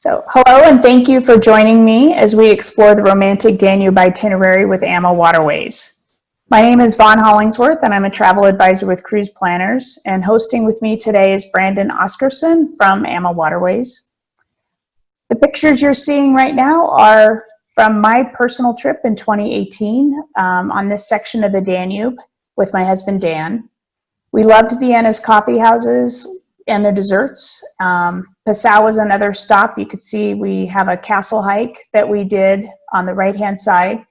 So, hello and thank you for joining me as we explore the romantic Danube itinerary with AmaWaterways. My name is Vaughn Hollingsworth and I'm a travel advisor with Cruise Planners, and hosting with me today is Brandon Oscarson from AmaWaterways. The pictures you're seeing right now are from my personal trip in 2018 on this section of the Danube with my husband Dan. We loved Vienna's coffee houses and the desserts. Passau was another stop. You could see we have a castle hike that we did on the right-hand side.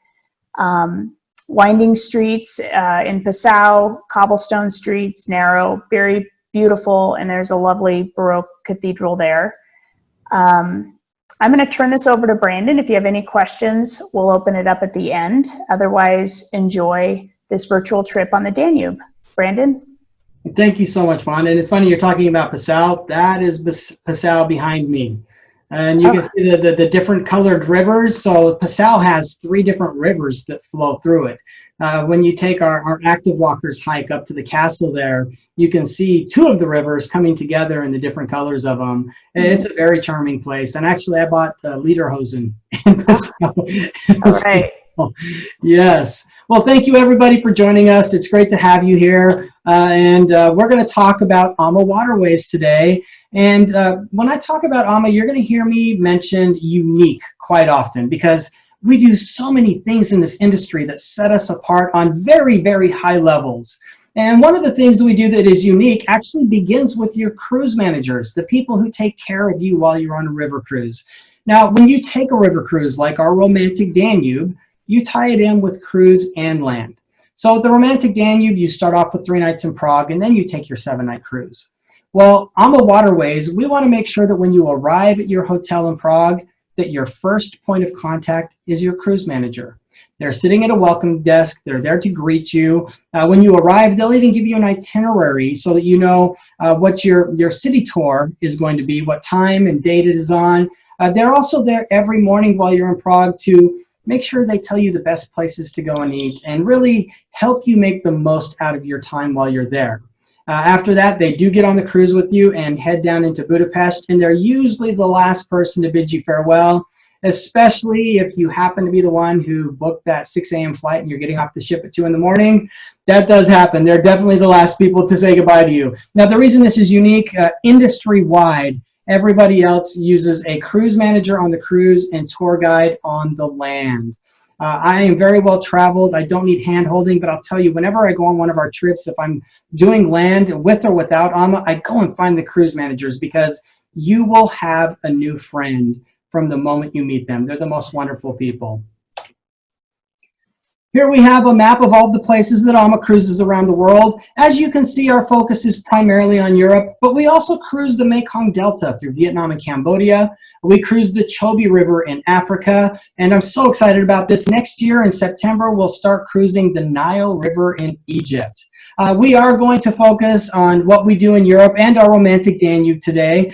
Winding streets in Passau, cobblestone streets, narrow, very beautiful, and there's a lovely Baroque cathedral there. I'm going to turn this over to Brandon. If you have any questions, we'll open it up at the end. Otherwise, enjoy this virtual trip on the Danube. Brandon? Thank you so much, Vaughn. And it's funny you're talking about Passau. That is Passau behind me. And you can see the different colored rivers. So Passau has 3 different rivers that flow through it. When you take our active walkers hike up to the castle there, you can see 2 of the rivers coming together in the different colors of them. It's a very charming place. And actually, I bought Lederhosen in Passau. All right. Yes. Well, thank you everybody for joining us. It's great to have you here. We're going to talk about AmaWaterways today. And when I talk about Ama, you're going to hear me mention unique quite often because we do so many things in this industry that set us apart on very, very high levels. And one of the things that we do that is unique actually begins with your cruise managers, the people who take care of you while you're on a river cruise. Now, when you take a river cruise like our romantic Danube, you tie it in with cruise and land. So the romantic Danube, you start off with 3 nights in Prague, and then you take your 7-night cruise. Well, AmaWaterways, we want to make sure that when you arrive at your hotel in Prague, that your first point of contact is your cruise manager. They're sitting at a welcome desk. They're there to greet you. When you arrive, they'll even give you an itinerary so that you know what your city tour is going to be, what time and date it is on. They're also there every morning while you're in Prague to make sure they tell you the best places to go and eat and really help you make the most out of your time while you're there. After that, they do get on the cruise with you and head down into Budapest, and they're usually the last person to bid you farewell, especially if you happen to be the one who booked that 6 a.m. flight and you're getting off the ship at 2 in the morning. That does happen. They're definitely the last people to say goodbye to you. Now, the reason this is unique, industry-wide, everybody else uses a cruise manager on the cruise and tour guide on the land. I am very well traveled. I don't need hand holding, but I'll tell you, whenever I go on one of our trips, if I'm doing land with or without Ama, I go and find the cruise managers because you will have a new friend from the moment you meet them. They're the most wonderful people. Here we have a map of all the places that Ama cruises around the world. As you can see, our focus is primarily on Europe, but we also cruise the Mekong Delta through Vietnam and Cambodia. We cruise the Chobe River in Africa, and I'm so excited about this. Next year in September, we'll start cruising the Nile River in Egypt. We are going to focus on what we do in Europe and our romantic Danube today.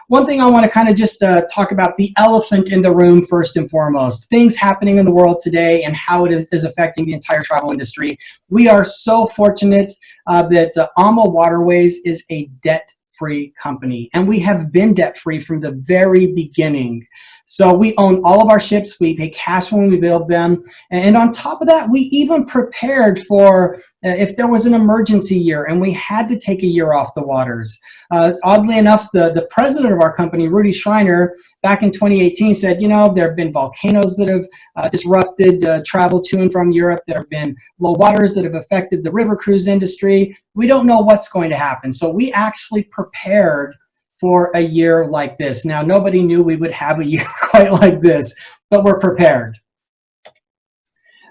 One thing I want to kind of just talk about, the elephant in the room first and foremost. Things happening in the world today and how it is affecting the entire travel industry. We are so fortunate that AmaWaterways is a debt-free company, and we have been debt-free from the very beginning. So we own all of our ships, we pay cash when we build them, and on top of that, we even prepared for if there was an emergency year and we had to take a year off the waters. Oddly enough, the president of our company, Rudy Schreiner, back in 2018 said, you know, there have been volcanoes that have disrupted travel to and from Europe. There have been low waters that have affected the river cruise industry. We don't know what's going to happen. So we actually prepared for a year like this. Now, nobody knew we would have a year quite like this, but we're prepared.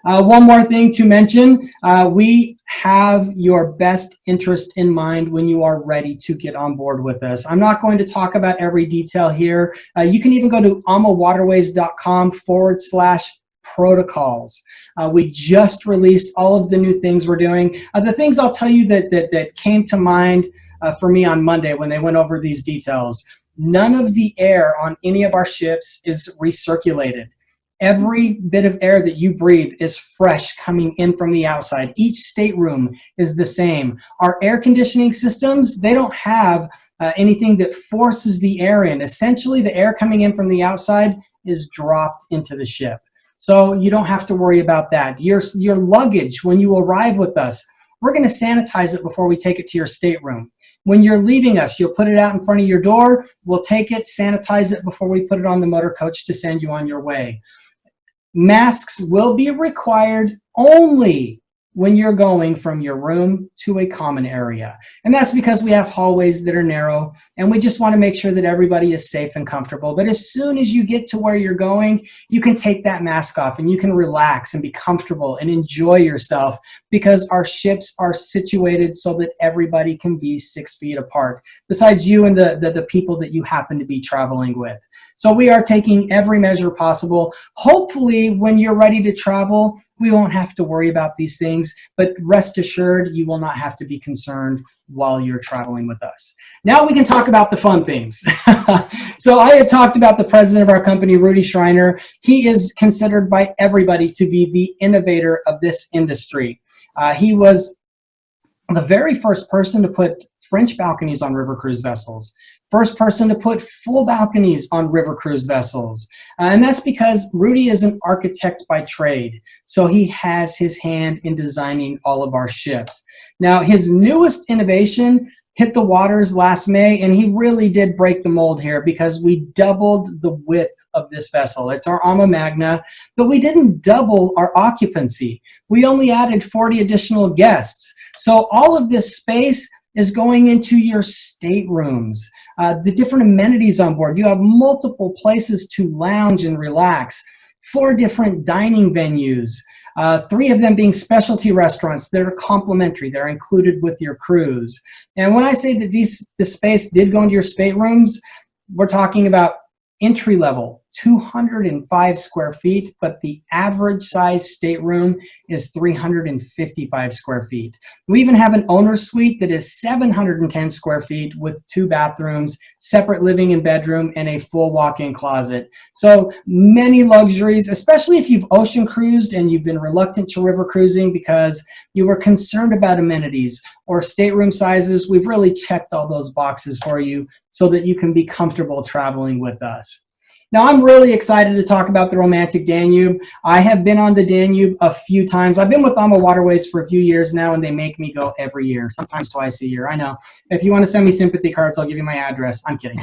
One more thing to mention, we have your best interest in mind when you are ready to get on board with us. I'm not going to talk about every detail here. You can even go to amawaterways.com/protocols. We just released all of the new things we're doing. The things I'll tell you that came to mind for me on Monday when they went over these details. None of the air on any of our ships is recirculated. Every bit of air that you breathe is fresh coming in from the outside. Each stateroom is the same. Our air conditioning systems, they don't have anything that forces the air in. Essentially, the air coming in from the outside is dropped into the ship. So you don't have to worry about that. Your luggage, when you arrive with us, we're going to sanitize it before we take it to your stateroom. When you're leaving us, you'll put it out in front of your door. We'll take it, sanitize it before we put it on the motor coach to send you on your way. Masks will be required only when you're going from your room to a common area. And that's because we have hallways that are narrow, and we just want to make sure that everybody is safe and comfortable. But as soon as you get to where you're going, you can take that mask off and you can relax and be comfortable and enjoy yourself, because our ships are situated so that everybody can be 6 feet apart, besides you and the people that you happen to be traveling with. So we are taking every measure possible. Hopefully, when you're ready to travel, we won't have to worry about these things, but rest assured, you will not have to be concerned while you're traveling with us. Now we can talk about the fun things. So I had talked about the president of our company, Rudy Schreiner. He is considered by everybody to be the innovator of this industry. He was the very first person to put French balconies on river cruise vessels. First person to put full balconies on river cruise vessels. And that's because Rudy is an architect by trade. So he has his hand in designing all of our ships. Now, his newest innovation hit the waters last May, and he really did break the mold here, because we doubled the width of this vessel. It's our Alma Magna, but we didn't double our occupancy. We only added 40 additional guests. So all of this space is going into your staterooms. The different amenities on board. You have multiple places to lounge and relax. 4 different dining venues. 3 of them being specialty restaurants that are complimentary. They're included with your cruise. And when I say that the space did go into your staterooms, we're talking about entry level, 205 square feet, but the average size stateroom is 355 square feet. We even have an owner's suite that is 710 square feet with 2 bathrooms, separate living and bedroom, and a full walk-in closet. So many luxuries, especially if you've ocean cruised and you've been reluctant to river cruising because you were concerned about amenities or stateroom sizes. We've really checked all those boxes for you so that you can be comfortable traveling with us. Now, I'm really excited to talk about the romantic Danube. I have been on the Danube a few times. I've been with AmaWaterways for a few years now, and they make me go every year, sometimes twice a year. I know. If you want to send me sympathy cards, I'll give you my address. I'm kidding.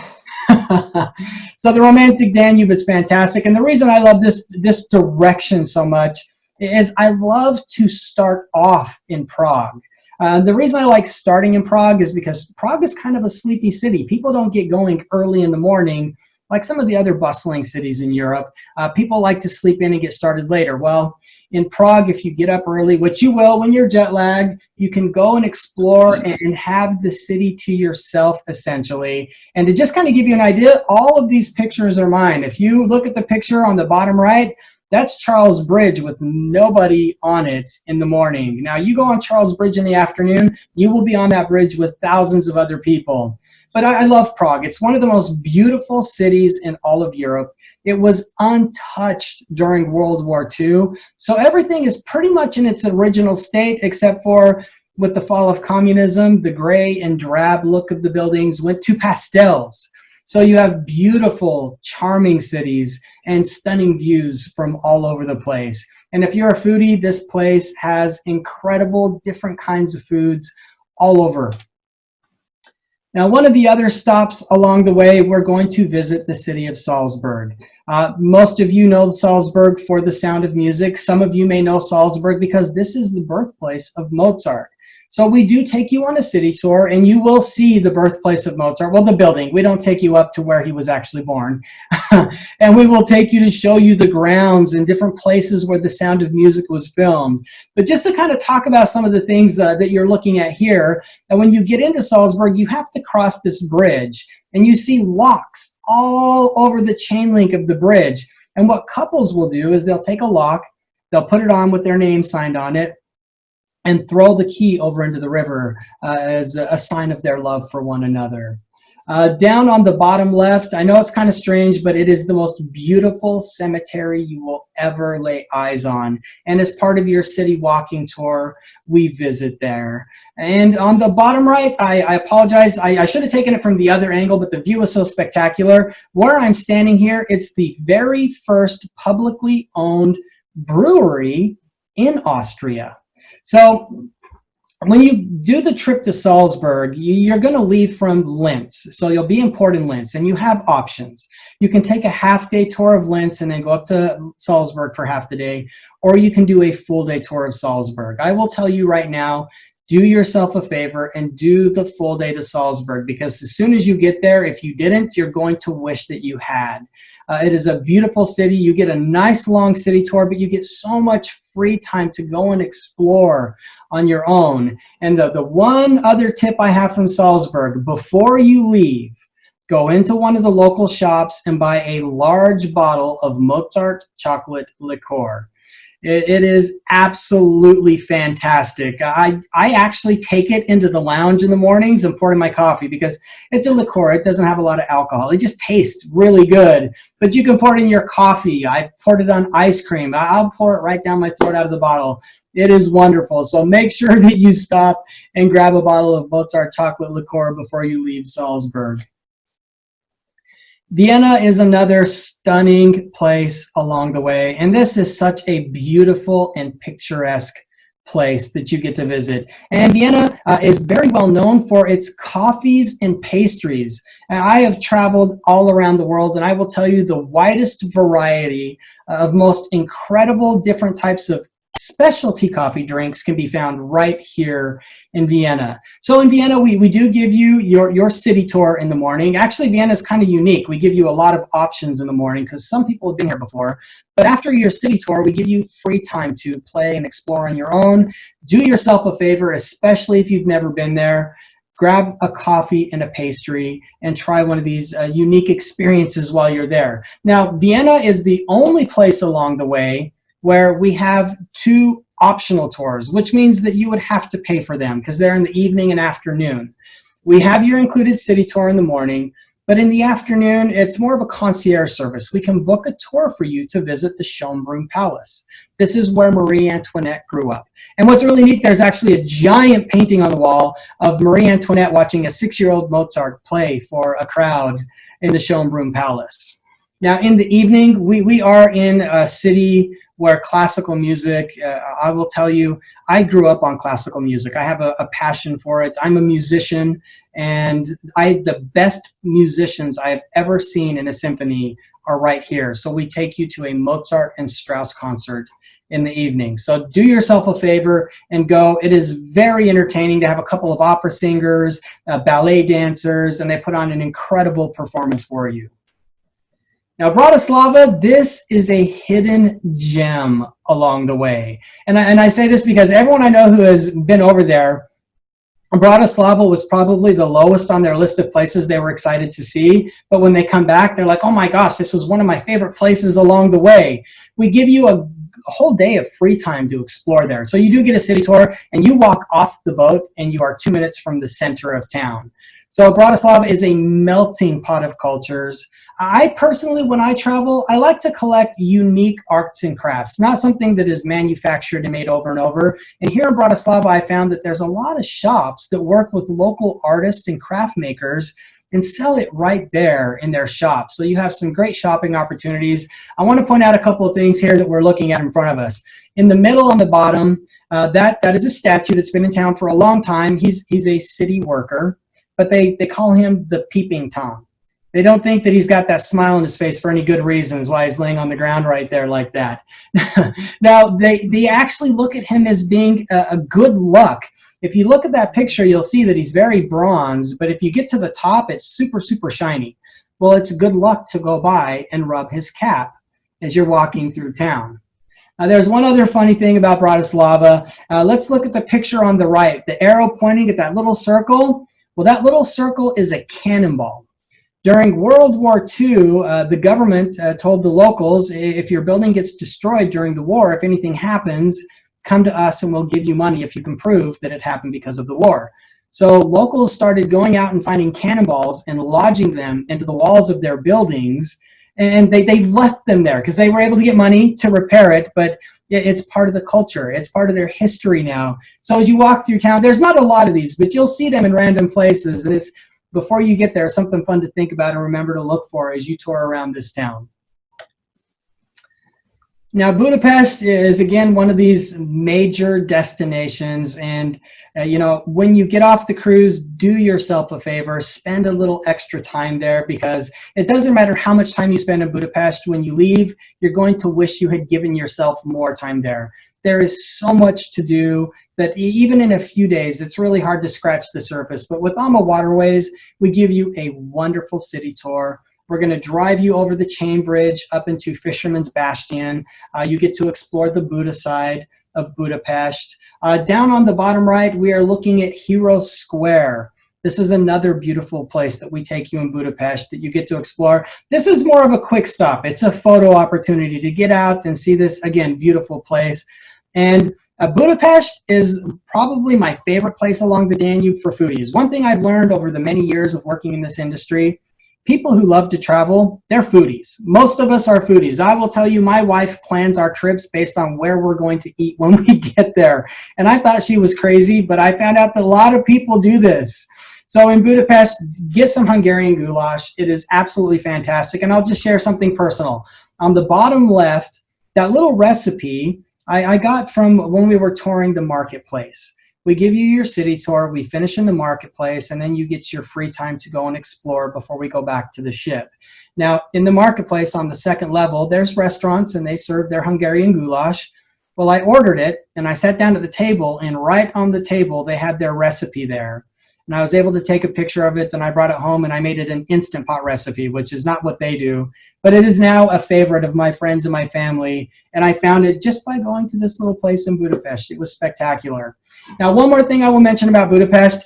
So the romantic Danube is fantastic. And the reason I love this direction so much is I love to start off in Prague. The reason I like starting in Prague is because Prague is kind of a sleepy city. People don't get going early in the morning like some of the other bustling cities in Europe. People like to sleep in and get started later. Well, in Prague, if you get up early, which you will when you're jet lagged, you can go and explore and have the city to yourself, essentially. And to just kind of give you an idea, all of these pictures are mine. If you look at the picture on the bottom right, that's Charles Bridge with nobody on it in the morning. Now, you go on Charles Bridge in the afternoon, you will be on that bridge with thousands of other people. But I love Prague. It's one of the most beautiful cities in all of Europe. It was untouched during World War II. So everything is pretty much in its original state, except for with the fall of communism, the gray and drab look of the buildings went to pastels. So you have beautiful, charming cities and stunning views from all over the place. And if you're a foodie, this place has incredible different kinds of foods all over. Now, one of the other stops along the way, we're going to visit the city of Salzburg. Most of you know Salzburg for the Sound of Music. Some of you may know Salzburg because this is the birthplace of Mozart. So we do take you on a city tour, and you will see the birthplace of Mozart. Well, the building. We don't take you up to where he was actually born. And we will take you to show you the grounds and different places where the Sound of Music was filmed. But just to kind of talk about some of the things that you're looking at here, and when you get into Salzburg, you have to cross this bridge, and you see locks all over the chain link of the bridge. And what couples will do is they'll take a lock, they'll put it on with their name signed on it, and throw the key over into the river as a sign of their love for one another. Down on the bottom left, I know it's kind of strange, but it is the most beautiful cemetery you will ever lay eyes on. And as part of your city walking tour, we visit there. And on the bottom right, I apologize, I should have taken it from the other angle, but the view was so spectacular. Where I'm standing here, it's the very first publicly owned brewery in Austria. So when you do the trip to Salzburg, you're going to leave from Linz. So you'll be in Port in Linz, and you have options. You can take a half-day tour of Linz and then go up to Salzburg for half the day, or you can do a full-day tour of Salzburg. I will tell you right now, do yourself a favor and do the full day to Salzburg, because as soon as you get there, if you didn't, you're going to wish that you had. It is a beautiful city. You get a nice long city tour, but you get so much free time to go and explore on your own. And the one other tip I have from Salzburg, before you leave, go into one of the local shops and buy a large bottle of Mozart chocolate liqueur. It is absolutely fantastic. I actually take it into the lounge in the mornings and pour it in my coffee because it's a liqueur. It doesn't have a lot of alcohol. It just tastes really good. But you can pour it in your coffee. I poured it on ice cream. I'll pour it right down my throat out of the bottle. It is wonderful. So make sure that you stop and grab a bottle of Mozart chocolate liqueur before you leave Salzburg. Vienna is another stunning place along the way, and this is such a beautiful and picturesque place that you get to visit. And Vienna is very well known for its coffees and pastries. And I have traveled all around the world, and I will tell you the widest variety of most incredible different types of specialty coffee drinks can be found right here in Vienna. So in Vienna, we do give you your city tour in the morning. Actually, Vienna is kind of unique. We give you a lot of options in the morning because some people have been here before. But after your city tour, we give you free time to play and explore on your own. Do yourself a favor, especially if you've never been there. Grab a coffee and a pastry and try one of these unique experiences while you're there. Now, Vienna is the only place along the way where we have two optional tours, which means that you would have to pay for them because they're in the evening and afternoon. We have your included city tour in the morning, but in the afternoon, it's more of a concierge service. We can book a tour for you to visit the Schönbrunn Palace. This is where Marie Antoinette grew up. And what's really neat, there's actually a giant painting on the wall of Marie Antoinette watching a 6-year-old Mozart play for a crowd in the Schönbrunn Palace. Now, in the evening, we are in a city where classical music, I will tell you, I grew up on classical music. I have a passion for it. I'm a musician, and the best musicians I have ever seen in a symphony are right here. So we take you to a Mozart and Strauss concert in the evening. So do yourself a favor and go. It is very entertaining. to have a couple of opera singers, ballet dancers, and they put on an incredible performance for you. Now, Bratislava, this is a hidden gem along the way. And I say this because everyone I know who has been over there, Bratislava was probably the lowest on their list of places they were excited to see. But when they come back, they're like, oh my gosh, this was one of my favorite places along the way. We give you a whole day of free time to explore there. So you do get a city tour, and you walk off the boat, and you are 2 minutes from the center of town. So Bratislava is a melting pot of cultures. I personally, when I travel, I like to collect unique arts and crafts, not something that is manufactured and made over and over. And here in Bratislava, I found that there's a lot of shops that work with local artists and craft makers and sell it right there in their shop. So you have some great shopping opportunities. I want to point out a couple of things here that we're looking at in front of us. In the middle on the bottom, that is a statue that's been in town for a long time. He's a city worker, but they call him the Peeping Tom. They don't think that he's got that smile on his face for any good reasons why he's laying on the ground right there like that. Now, they actually look at him as being a good luck. If you look at that picture, you'll see that he's very bronze, but if you get to the top, it's super, super shiny. Well, it's good luck to go by and rub his cap as you're walking through town. Now, there's one other funny thing about Bratislava. Let's look at the picture on the right. The arrow pointing at that little circle. Well, that little circle is a cannonball. During World War II, the government told the locals, if your building gets destroyed during the war, if anything happens, come to us and we'll give you money if you can prove that it happened because of the war. So locals started going out and finding cannonballs and lodging them into the walls of their buildings, and they left them there because they were able to get money to repair it, but it's part of the culture. It's part of their history now. So as you walk through town, there's not a lot of these, but you'll see them in random places, and it's, before you get there, something fun to think about and remember to look for as you tour around this town. Now, Budapest is, again, one of these major destinations, and you know, when you get off the cruise, do yourself a favor, spend a little extra time there, because it doesn't matter how much time you spend in Budapest. When you leave, you're going to wish you had given yourself more time there. There is so much to do that even in a few days, it's really hard to scratch the surface. But with AmaWaterways, we give you a wonderful city tour. We're going to drive you over the chain bridge up into Fisherman's Bastion. You get to explore the Buda side of Budapest. Down on the bottom right, we are looking at Hero Square. This is another beautiful place that we take you in Budapest that you get to explore. This is more of a quick stop. It's a photo opportunity to get out and see this, again, beautiful place. And Budapest is probably my favorite place along the Danube for foodies. One thing I've learned over the many years of working in this industry, people who love to travel, they're foodies. Most of us are foodies. I will tell you, my wife plans our trips based on where we're going to eat when we get there. And I thought she was crazy, but I found out that a lot of people do this. So in Budapest, get some Hungarian goulash. It is absolutely fantastic. And I'll just share something personal. On the bottom left, that little recipe I got from when we were touring the marketplace. We give you your city tour, we finish in the marketplace, and then you get your free time to go and explore before we go back to the ship. Now, in the marketplace on the second level, there's restaurants and they serve their Hungarian goulash. Well, I ordered it and I sat down at the table, and right on the table, they had their recipe there. And I was able to take a picture of it, and I brought it home and I made it an Instant Pot recipe, which is not what they do, but it is now a favorite of my friends and my family. And I found it just by going to this little place in Budapest. It was spectacular. Now, one more thing I will mention about Budapest.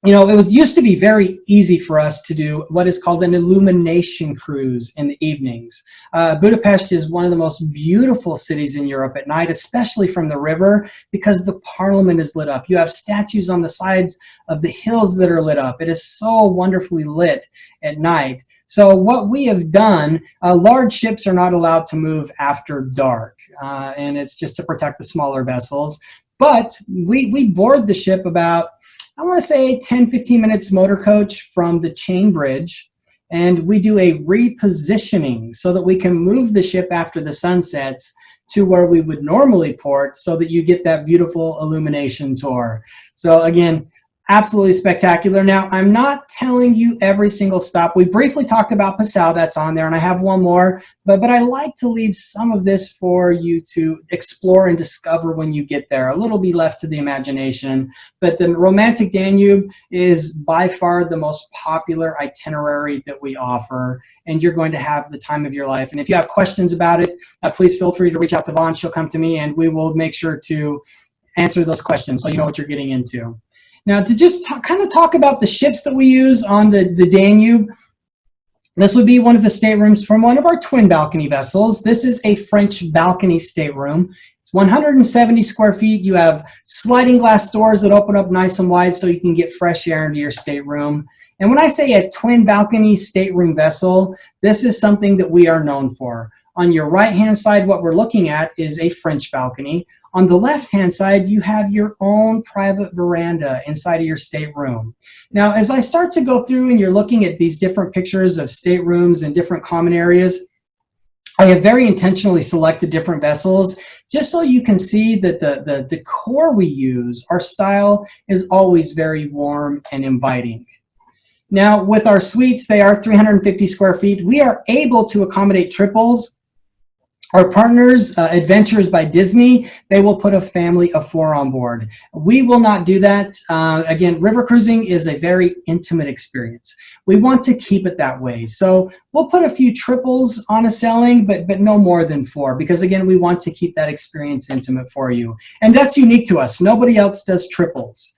You know, it used to be very easy for us to do what is called an illumination cruise in the evenings. Budapest is one of the most beautiful cities in Europe at night, especially from the river, because the Parliament is lit up. You have statues on the sides of the hills that are lit up. It is so wonderfully lit at night. So what we have done, large ships are not allowed to move after dark, and it's just to protect the smaller vessels. But we board the ship about, I want to say 10-15 minutes motor coach from the chain bridge, and we do a repositioning so that we can move the ship after the sun sets to where we would normally port, so that you get that beautiful illumination tour. So again, absolutely spectacular. Now, I'm not telling you every single stop. We briefly talked about Passau, that's on there, and I have one more, but I like to leave some of this for you to explore and discover when you get there. A little be left to the imagination, but the Romantic Danube is by far the most popular itinerary that we offer, and you're going to have the time of your life. And if you have questions about it, please feel free to reach out to Vaughn. She'll come to me, and we will make sure to answer those questions so you know what you're getting into. Now, to just kind of talk about the ships that we use on the Danube, this would be one of the staterooms from one of our twin balcony vessels. This is a French balcony stateroom. It's 170 square feet. You have sliding glass doors that open up nice and wide so you can get fresh air into your stateroom. And when I say a twin balcony stateroom vessel, this is something that we are known for. On your right-hand side, what we're looking at is a French balcony. On the left-hand side, you have your own private veranda inside of your stateroom. Now, as I start to go through and you're looking at these different pictures of staterooms and different common areas, I have very intentionally selected different vessels just so you can see that the decor we use, our style, is always very warm and inviting. Now, with our suites, they are 350 square feet. We are able to accommodate triples. Our partners, Adventures by Disney, they will put a family of 4 on board. We will not do that. Again, river cruising is a very intimate experience. We want to keep it that way. So we'll put a few triples on a sailing, but no more than 4, because again, we want to keep that experience intimate for you. And that's unique to us. Nobody else does triples.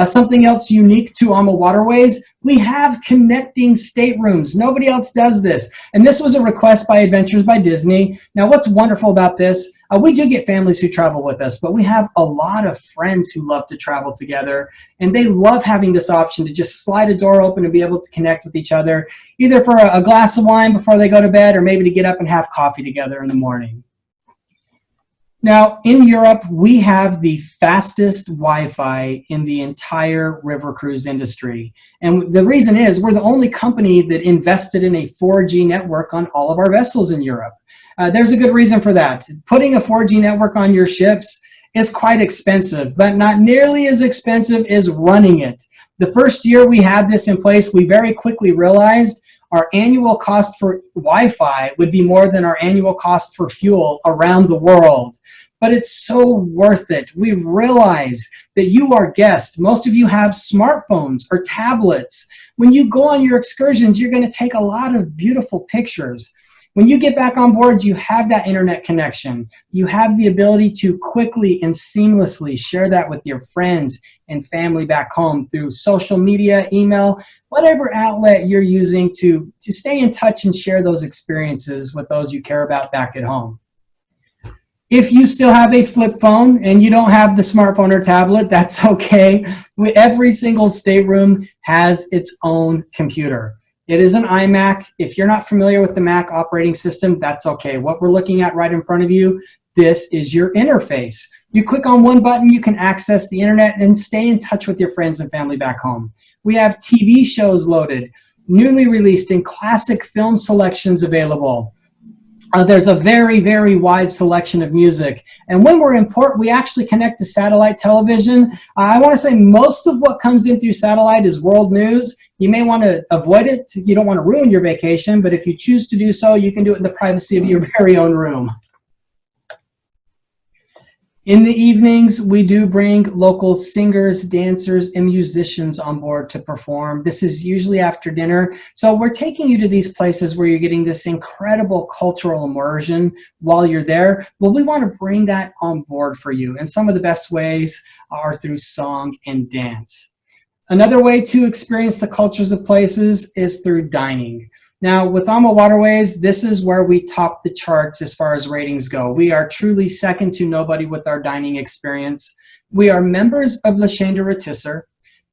Something else unique to AmaWaterways, we have connecting staterooms. Nobody else does this. And this was a request by Adventures by Disney. Now, what's wonderful about this, we do get families who travel with us, but we have a lot of friends who love to travel together, and they love having this option to just slide a door open and be able to connect with each other, either for a glass of wine before they go to bed or maybe to get up and have coffee together in the morning. Now, in Europe, we have the fastest Wi-Fi in the entire river cruise industry. And the reason is we're the only company that invested in a 4G network on all of our vessels in Europe. There's a good reason for that. Putting a 4G network on your ships is quite expensive, but not nearly as expensive as running it. The first year we had this in place, we very quickly realized our annual cost for Wi-Fi would be more than our annual cost for fuel around the world. But it's so worth it. We realize that you are guests. Most of you have smartphones or tablets. When you go on your excursions, you're going to take a lot of beautiful pictures. When you get back on board, you have that internet connection. You have the ability to quickly and seamlessly share that with your friends and family back home through social media, email, whatever outlet you're using to stay in touch and share those experiences with those you care about back at home. If you still have a flip phone and you don't have the smartphone or tablet, that's okay. Every single stateroom has its own computer. It is an iMac. If you're not familiar with the Mac operating system, that's okay. What we're looking at right in front of you, this is your interface. You click on one button, you can access the internet and stay in touch with your friends and family back home. We have TV shows loaded, newly released and classic film selections available. There's a very, very wide selection of music. And when we're in port, we actually connect to satellite television. I want to say most of what comes in through satellite is world news. You may want to avoid it. You don't want to ruin your vacation, but if you choose to do so, you can do it in the privacy of your very own room. In the evenings, we do bring local singers, dancers, and musicians on board to perform. This is usually after dinner. So we're taking you to these places where you're getting this incredible cultural immersion while you're there. Well, we want to bring that on board for you. And some of the best ways are through song and dance. Another way to experience the cultures of places is through dining. Now, with AmaWaterways, this is where we top the charts as far as ratings go. We are truly second to nobody with our dining experience. We are members of La Chaîne de Rôtisseurs.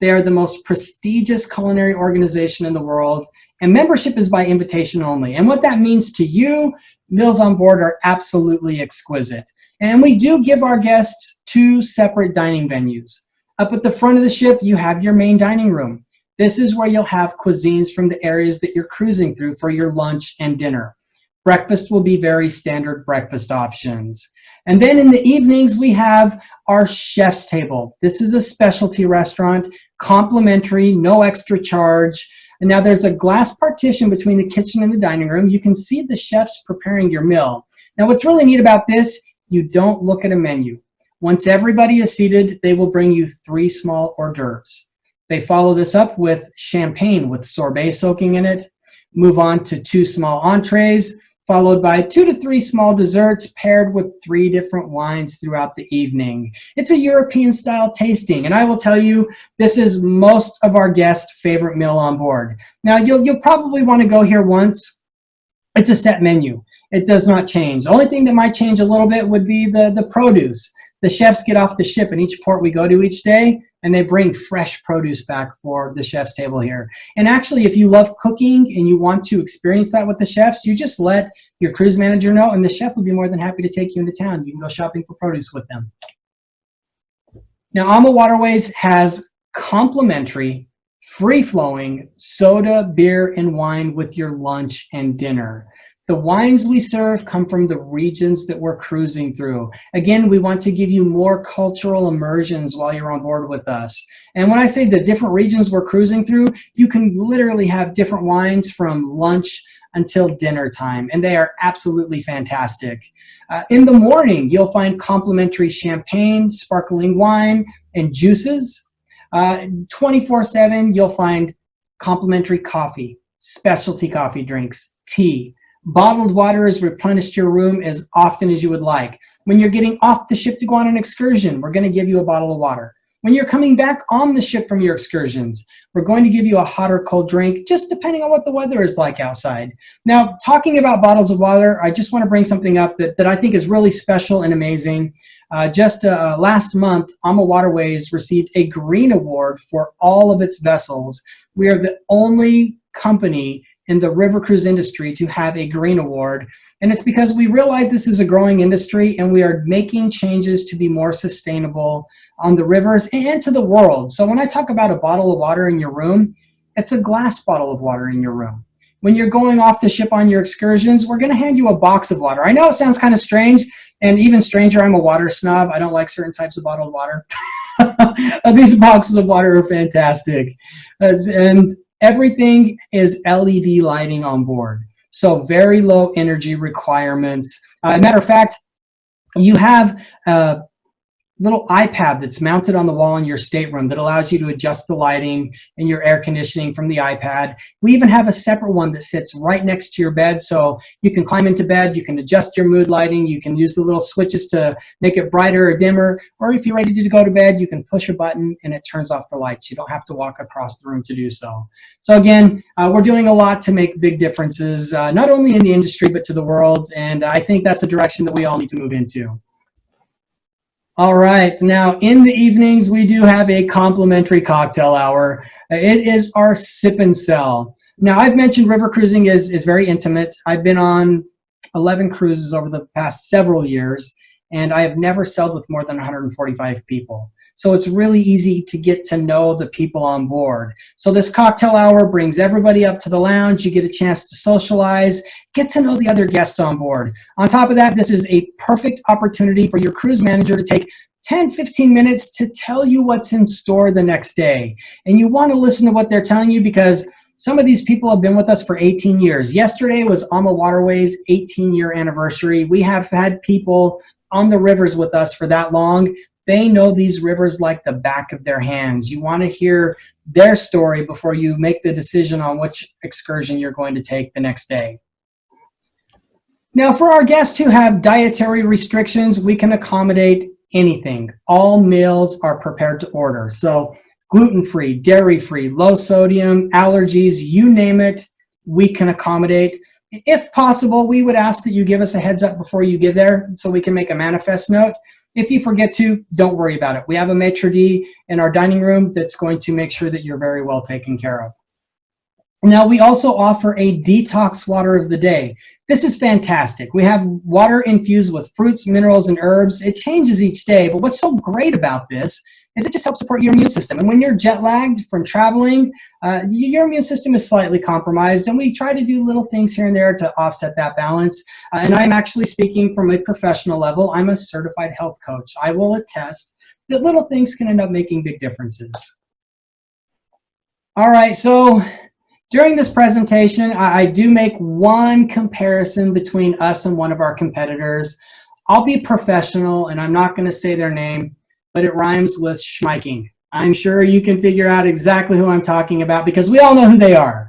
They are the most prestigious culinary organization in the world, and membership is by invitation only. And what that means to you, meals on board are absolutely exquisite. And we do give our guests 2 separate dining venues. Up at the front of the ship, you have your main dining room. This is where you'll have cuisines from the areas that you're cruising through for your lunch and dinner. Breakfast will be very standard breakfast options. And then in the evenings, we have our chef's table. This is a specialty restaurant, complimentary, no extra charge. And now there's a glass partition between the kitchen and the dining room. You can see the chefs preparing your meal. Now, what's really neat about this, you don't look at a menu. Once everybody is seated, they will bring you 3 small hors d'oeuvres. They follow this up with champagne with sorbet soaking in it, move on to 2 small entrees, followed by 2 to 3 small desserts paired with 3 different wines throughout the evening. It's a European style tasting, and I will tell you, this is most of our guests' favorite meal on board. Now, you'll probably want to go here once. It's a set menu. It does not change. The only thing that might change a little bit would be the produce. The chefs get off the ship in each port we go to each day, and they bring fresh produce back for the chef's table here. And actually, if you love cooking and you want to experience that with the chefs, you just let your cruise manager know, and the chef will be more than happy to take you into town. You can go shopping for produce with them. Now, AmaWaterways has complimentary, free-flowing soda, beer, and wine with your lunch and dinner. The wines we serve come from the regions that we're cruising through. Again, we want to give you more cultural immersions while you're on board with us. And when I say the different regions we're cruising through, you can literally have different wines from lunch until dinner time, and they are absolutely fantastic. In the morning, you'll find complimentary champagne, sparkling wine, and juices. 24/7, you'll find complimentary coffee, specialty coffee drinks, tea. Bottled water is replenished your room as often as you would like. When you're getting off the ship to go on an excursion, we're going to give you a bottle of water. When you're coming back on the ship from your excursions, we're going to give you a hot or cold drink, just depending on what the weather is like outside. Now, talking about bottles of water, I just want to bring something up that I think is really special and amazing. Just last month, AmaWaterways received a Green Award for all of its vessels. We are the only company in the river cruise industry to have a Green Award. And it's because we realize this is a growing industry and we are making changes to be more sustainable on the rivers and to the world. So when I talk about a bottle of water in your room, it's a glass bottle of water in your room. When you're going off the ship on your excursions, we're going to hand you a box of water. I know it sounds kind of strange, and even stranger, I'm a water snob. I don't like certain types of bottled water. These boxes of water are fantastic. And everything is LED lighting on board. So very low energy requirements. Matter of fact, you have a little iPad that's mounted on the wall in your stateroom that allows you to adjust the lighting and your air conditioning from the iPad. We even have a separate one that sits right next to your bed, so you can climb into bed, you can adjust your mood lighting, you can use the little switches to make it brighter or dimmer, or if you're ready to go to bed, you can push a button and it turns off the lights. You don't have to walk across the room to do so. So again, we're doing a lot to make big differences, not only in the industry, but to the world, and I think that's a direction that we all need to move into. All right, now in the evenings, we do have a complimentary cocktail hour. It is our sip and sell. Now, I've mentioned river cruising is very intimate. I've been on 11 cruises over the past several years, and I have never sailed with more than 145 people. So it's really easy to get to know the people on board. So this cocktail hour brings everybody up to the lounge. You get a chance to socialize, get to know the other guests on board. On top of that, this is a perfect opportunity for your cruise manager to take 10-15 minutes to tell you what's in store the next day. And you want to listen to what they're telling you because some of these people have been with us for 18 years. Yesterday was AmaWaterways' 18-year anniversary. We have had people on the rivers with us for that long. They know these rivers like the back of their hands. You want to hear their story before you make the decision on which excursion you're going to take the next day. Now, for our guests who have dietary restrictions, we can accommodate anything. All meals are prepared to order. So gluten-free, dairy-free, low sodium, allergies, you name it, we can accommodate. If possible, we would ask that you give us a heads up before you get there so we can make a manifest note. If you forget to, don't worry about it. We have a maitre d' in our dining room that's going to make sure that you're very well taken care of. Now, we also offer a detox water of the day. This is fantastic. We have water infused with fruits, minerals, and herbs. It changes each day, but what's so great about this is it just helps support your immune system. And when you're jet lagged from traveling, your immune system is slightly compromised, and we try to do little things here and there to offset that balance. And I'm actually speaking from a professional level. I'm a certified health coach. I will attest that little things can end up making big differences. All right, so during this presentation, I do make one comparison between us and one of our competitors. I'll be professional, and I'm not going to say their name, but it rhymes with schmiking. I'm sure you can figure out exactly who I'm talking about because we all know who they are.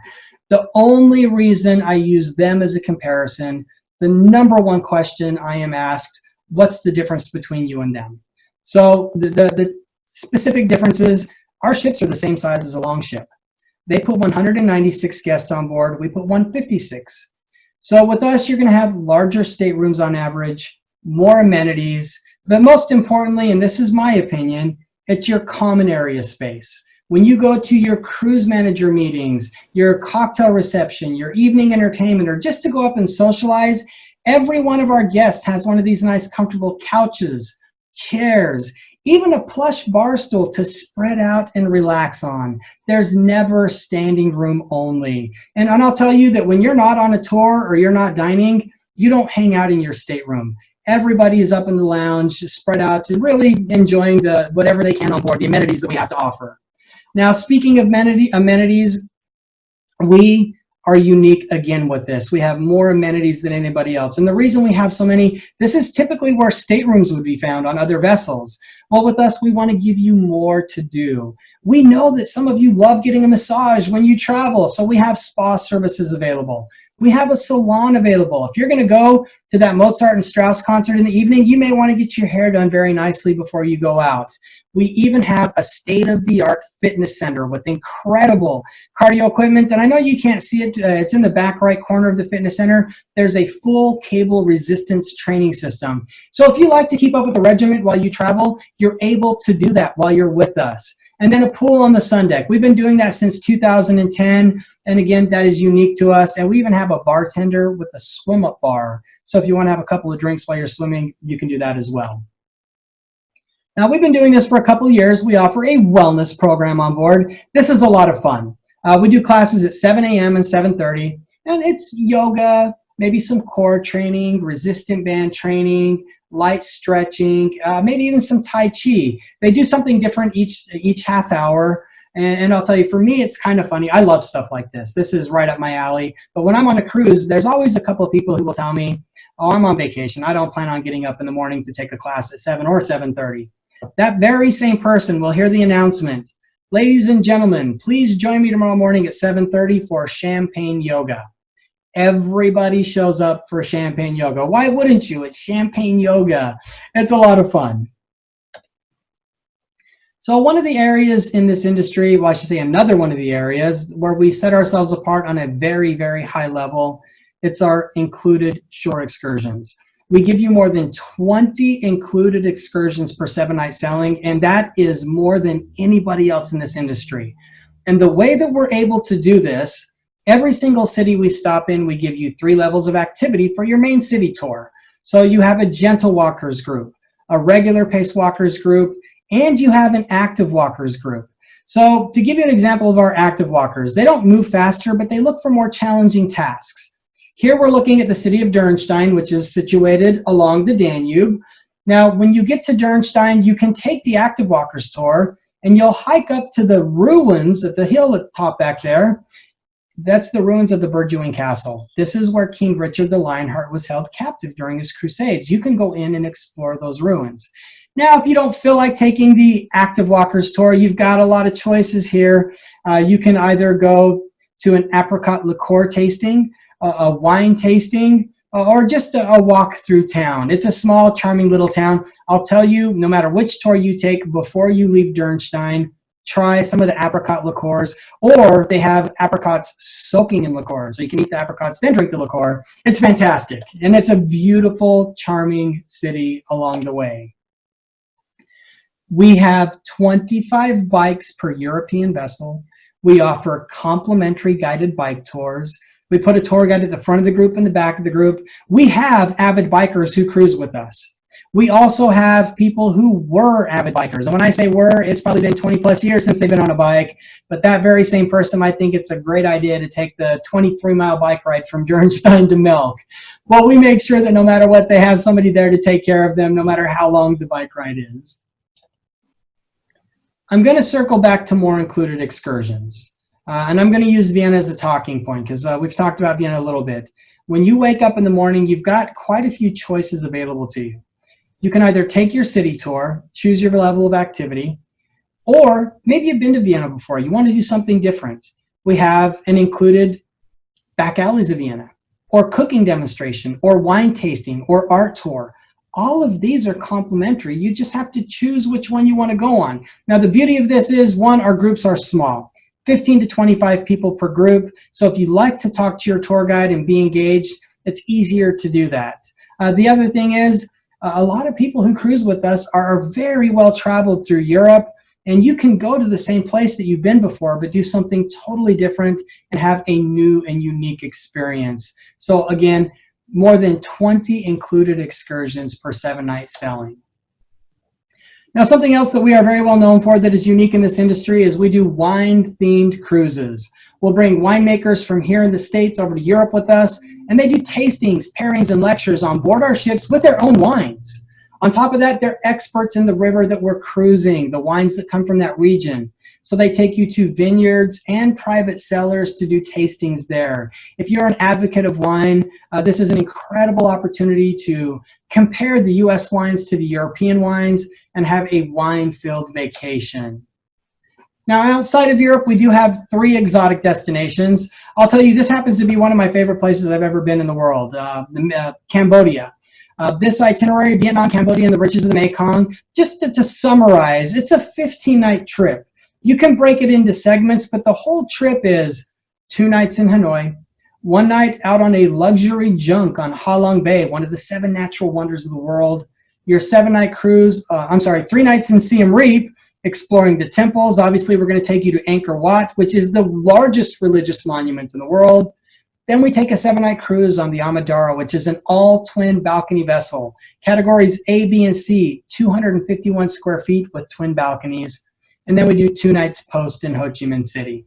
The only reason I use them as a comparison, the number one question I am asked, what's the difference between you and them? So the specific differences, our ships are the same size as a long ship. They put 196 guests on board. We put 156. So with us, you're going to have larger staterooms on average, more amenities, but most importantly, and this is my opinion, it's your common area space. When you go to your cruise manager meetings, your cocktail reception, your evening entertainment, or just to go up and socialize, every one of our guests has one of these nice comfortable couches, chairs, even a plush bar stool to spread out and relax on. There's never standing room only. And I'll tell you that when you're not on a tour or you're not dining, you don't hang out in your stateroom. Everybody is up in the lounge, spread out, and really enjoying whatever they can on board, the amenities that we have to offer. Now, speaking of amenities, we are unique again with this. We have more amenities than anybody else. And the reason we have so many, this is typically where staterooms would be found on other vessels. Well, with us, we want to give you more to do. We know that some of you love getting a massage when you travel, so we have spa services available. We have a salon available. If you're going to go to that Mozart and Strauss concert in the evening, you may want to get your hair done very nicely before you go out. We even have a state-of-the-art fitness center with incredible cardio equipment. And I know you can't see it. It's in the back right corner of the fitness center. There's a full cable resistance training system. So if you like to keep up with the regiment while you travel, you're able to do that while you're with us. And then a pool on the sun deck. We've been doing that since 2010. And again, that is unique to us. And we even have a bartender with a swim-up bar. So if you want to have a couple of drinks while you're swimming, you can do that as well. Now, we've been doing this for a couple of years. We offer a wellness program on board. This is a lot of fun. We do classes at 7 a.m. and 7:30. And it's yoga, maybe some core training, resistant band training, light stretching, maybe even some Tai Chi. They do something different each half hour. And I'll tell you, for me, it's kind of funny. I love stuff like this. This is right up my alley. But when I'm on a cruise, there's always a couple of people who will tell me, oh, I'm on vacation. I don't plan on getting up in the morning to take a class at 7 or 7:30. That very same person will hear the announcement, ladies and gentlemen, please join me tomorrow morning at 7:30 for champagne yoga. Everybody shows up for champagne yoga. Why wouldn't you? It's champagne yoga. It's a lot of fun. So one of the areas in this industry, well, I should say another one of the areas where we set ourselves apart on a very, very high level, it's our included shore excursions. We give you more than 20 included excursions per 7-night sailing, and that is more than anybody else in this industry. And the way that we're able to do this, every single city we stop in, we give you 3 levels of activity for your main city tour. So you have a gentle walkers group, a regular pace walkers group, and you have an active walkers group. So to give you an example of our active walkers, they don't move faster, but they look for more challenging tasks. Here we're looking at the city of Dürnstein, which is situated along the Danube. Now, when you get to Dürnstein, you can take the active walkers tour, and you'll hike up to the ruins at the hill at the top back there. That's the ruins of the Burduin Castle. This is where King Richard the Lionheart was held captive during his crusades. You can go in and explore those ruins. Now, if you don't feel like taking the active walkers tour, you've got a lot of choices here. You can either go to an apricot liqueur tasting, a wine tasting, or just a walk through town. It's a small, charming little town. I'll tell you, no matter which tour you take, before you leave Dürnstein, try some of the apricot liqueurs, or they have apricots soaking in liqueur. So you can eat the apricots, then drink the liqueur. It's fantastic. And it's a beautiful, charming city along the way. We have 25 bikes per European vessel. We offer complimentary guided bike tours. We put a tour guide at the front of the group and the back of the group. We have avid bikers who cruise with us. We also have people who were avid bikers. And when I say were, it's probably been 20 plus years since they've been on a bike. But that very same person might think it's a great idea to take the 23-mile bike ride from Dürnstein to Milk. Well, we make sure that no matter what, they have somebody there to take care of them, no matter how long the bike ride is. I'm going to circle back to more included excursions. And I'm going to use Vienna as a talking point because we've talked about Vienna a little bit. When you wake up in the morning, you've got quite a few choices available to you. You can either take your city tour, choose your level of activity, or maybe you've been to Vienna before. You want to do something different. We have an included back alleys of Vienna, or cooking demonstration, or wine tasting, or art tour. All of these are complimentary. You just have to choose which one you want to go on. Now, the beauty of this is, one, our groups are small, 15 to 25 people per group. So if you like to talk to your tour guide and be engaged, it's easier to do that. The other thing is, a lot of people who cruise with us are very well traveled through Europe, and you can go to the same place that you've been before, but do something totally different and have a new and unique experience. So again, more than 20 included excursions per 7-night sailing. Now, something else that we are very well known for that is unique in this industry is we do wine-themed cruises. We'll bring winemakers from here in the States over to Europe with us, and they do tastings, pairings, and lectures on board our ships with their own wines. On top of that, they're experts in the river that we're cruising, the wines that come from that region. So they take you to vineyards and private cellars to do tastings there. If you're an advocate of wine, this is an incredible opportunity to compare the US wines to the European wines and have a wine-filled vacation. Now, outside of Europe, we do have 3 exotic destinations. I'll tell you, this happens to be one of my favorite places I've ever been in the world, Cambodia. This itinerary, Vietnam, Cambodia, and the riches of the Mekong, just to summarize, it's a 15-night trip. You can break it into segments, but the whole trip is 2 nights in Hanoi, 1 night out on a luxury junk on Ha Long Bay, one of the 7 natural wonders of the world. Your 7-night cruise, 3 nights in Siem Reap, exploring the temples. Obviously, we're going to take you to Angkor Wat, which is the largest religious monument in the world. Then we take a 7-night cruise on the Amadora, which is an all-twin balcony vessel. Categories A, B, and C, 251 square feet with twin balconies. And then we do 2 nights post in Ho Chi Minh City.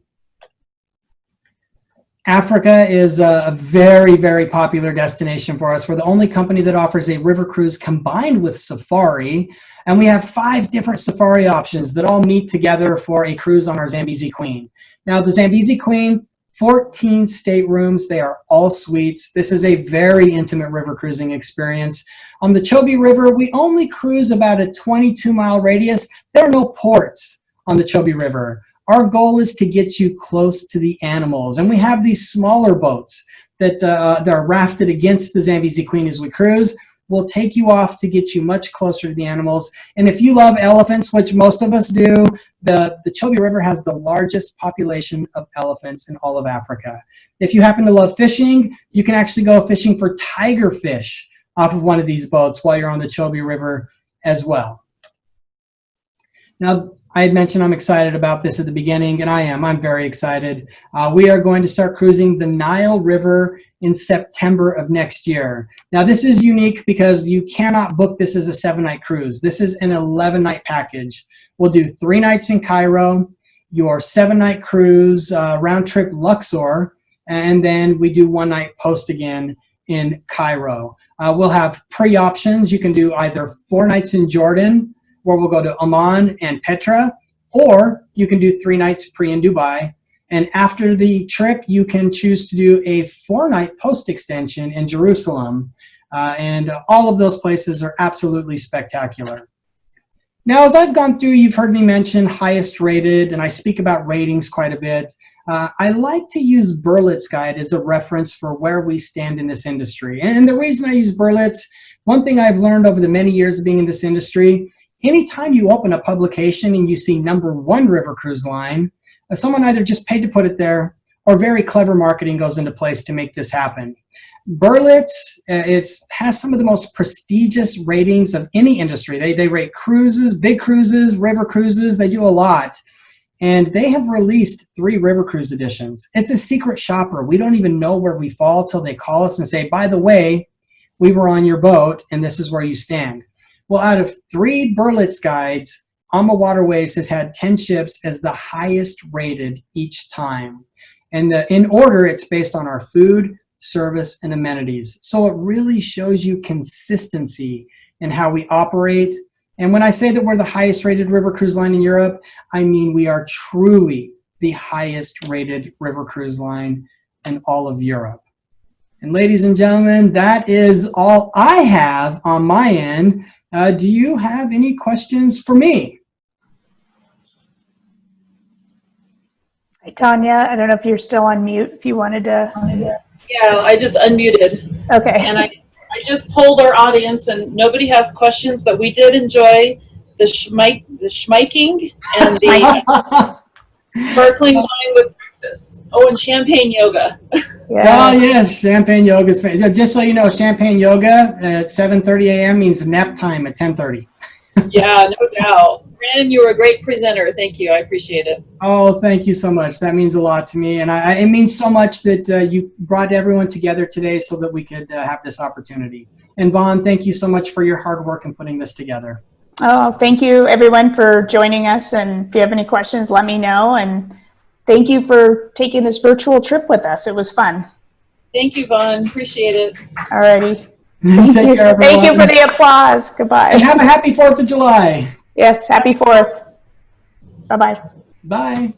Africa is a very, very popular destination for us. We're the only company that offers a river cruise combined with safari. And we have 5 different safari options that all meet together for a cruise on our Zambezi Queen. Now, the Zambezi Queen, 14 staterooms. They are all suites. This is a very intimate river cruising experience. On the Chobe River, we only cruise about a 22-mile radius. There are no ports on the Chobe River. Our goal is to get you close to the animals. And we have these smaller boats that are rafted against the Zambezi Queen as we cruise. We'll take you off to get you much closer to the animals. And if you love elephants, which most of us do, the Chobe River has the largest population of elephants in all of Africa. If you happen to love fishing, you can actually go fishing for tiger fish off of one of these boats while you're on the Chobe River as well. Now, I had mentioned I'm excited about this at the beginning, and I'm very excited. We are going to start cruising the Nile River in September of next year. Now, this is unique because you cannot book this as a 7-night cruise. This is an 11-night package. We'll do 3 nights in Cairo, your 7-night cruise, round trip Luxor, and then we do 1 night post again in Cairo. We'll have pre-options. You can do either 4 nights in Jordan, where we'll go to Amman and Petra, or you can do 3 nights pre in Dubai. And after the trip, you can choose to do a 4-night post extension in Jerusalem. And all of those places are absolutely spectacular. Now, as I've gone through, you've heard me mention highest rated, and I speak about ratings quite a bit. I like to use Berlitz Guide as a reference for where we stand in this industry. And the reason I use Berlitz, one thing I've learned over the many years of being in this industry, anytime you open a publication and you see #1 river cruise line, someone either just paid to put it there or very clever marketing goes into place to make this happen. Berlitz, has some of the most prestigious ratings of any industry. They rate cruises, big cruises, river cruises. They do a lot. And they have released 3 river cruise editions. It's a secret shopper. We don't even know where we fall till they call us and say, by the way, we were on your boat and this is where you stand. Well, out of 3 Berlitz guides, AmaWaterways has had 10 ships as the highest rated each time. And in order, it's based on our food, service, and amenities. So it really shows you consistency in how we operate. And when I say that we're the highest rated river cruise line in Europe, I mean we are truly the highest rated river cruise line in all of Europe. And ladies and gentlemen, that is all I have on my end. Do you have any questions for me? Hi, Tanya. I don't know if you're still on mute, if you wanted to. Yeah, I just unmuted. Okay. And I just polled our audience, and nobody has questions, but we did enjoy the schmiking and the sparkling wine with breakfast. Oh, and champagne yoga. Yes. Oh, yeah, champagne yoga is fantastic. Just so you know, champagne yoga at 7:30 a.m. means nap time at 10:30. Yeah, no doubt. Brandon, you were a great presenter. Thank you. I appreciate it. Oh, thank you so much. That means a lot to me. And it means so much that you brought everyone together today so that we could have this opportunity. And Vaughn, thank you so much for your hard work in putting this together. Oh, thank you everyone for joining us. And if you have any questions, let me know. And thank you for taking this virtual trip with us. It was fun. Thank you, Vaughn. Appreciate it. All righty. Take care, everyone. Thank you for the applause. Goodbye. And have a happy 4th of July. Yes, happy 4th. Bye-bye. Bye.